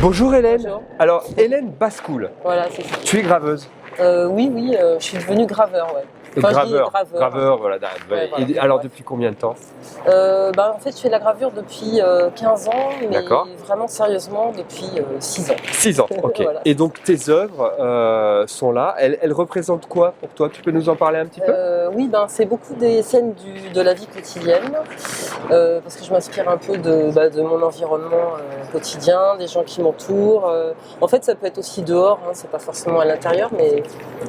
Bonjour Hélène. Bonjour. Alors Hélène Bascoul, Voilà, c'est ça. tu es graveuse. Oui, je suis devenue graveur, ouais. Enfin, je dis Graveur, voilà. Ouais, voilà. Et alors Ouais. depuis combien de temps? En fait, je fais de la gravure depuis 15 ans, mais D'accord. vraiment sérieusement depuis 6 ans. 6 ans, ok. Voilà. Et donc tes œuvres sont là. Elles représentent quoi pour toi? Tu peux nous en parler un petit peu? Oui, c'est beaucoup des scènes de la vie quotidienne, parce que je m'inspire un peu de mon environnement quotidien, des gens qui m'entourent. En fait, ça peut être aussi dehors, hein, c'est pas forcément à l'intérieur, mais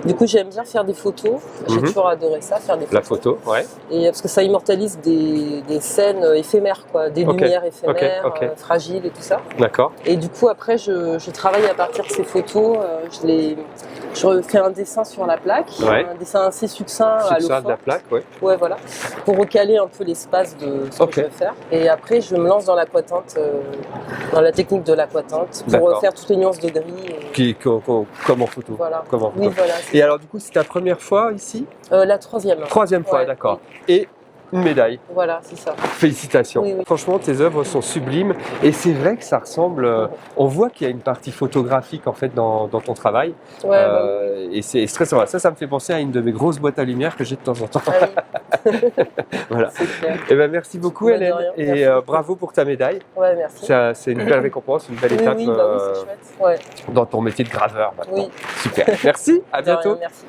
du coup, j'aime bien faire des photos. J'ai toujours adoré ça, faire des photos. La photo, ouais. Et parce que ça immortalise des scènes éphémères, quoi, des lumières éphémères, ok. fragiles et tout ça. D'accord. Et du coup, après, je travaille à partir de ces photos. Je refais un dessin sur la plaque, Ouais. un dessin assez succinct à l'eau Succès forte. de la plaque, ouais. Ouais, voilà, pour recaler un peu l'espace de ce que je veux faire. Et après, je me lance dans l'aquatinte, dans la technique de l'aquatinte, pour faire toutes les nuances de gris. Comme en photo. Voilà. Comme en photo. Oui, voilà. Et alors du coup, c'est ta première fois ici? La troisième. Troisième fois, Ouais, d'accord. Et une médaille. Voilà, c'est ça. Félicitations. Oui, oui. Franchement, tes œuvres sont sublimes et c'est vrai que ça ressemble. On voit qu'il y a une partie photographique en fait dans ton travail. Ouais, Et c'est très sympa. Ça me fait penser à une de mes grosses boîtes à lumière que j'ai de temps en temps. Ah oui. Voilà. C'est clair. Et ben merci beaucoup De Hélène rien, et merci beaucoup. bravo pour ta médaille. Ouais, merci. C'est une belle récompense, une belle étape Oui, c'est chouette. Ouais. dans ton métier de graveur maintenant. Oui. Super. Merci. À De rien, bientôt. merci.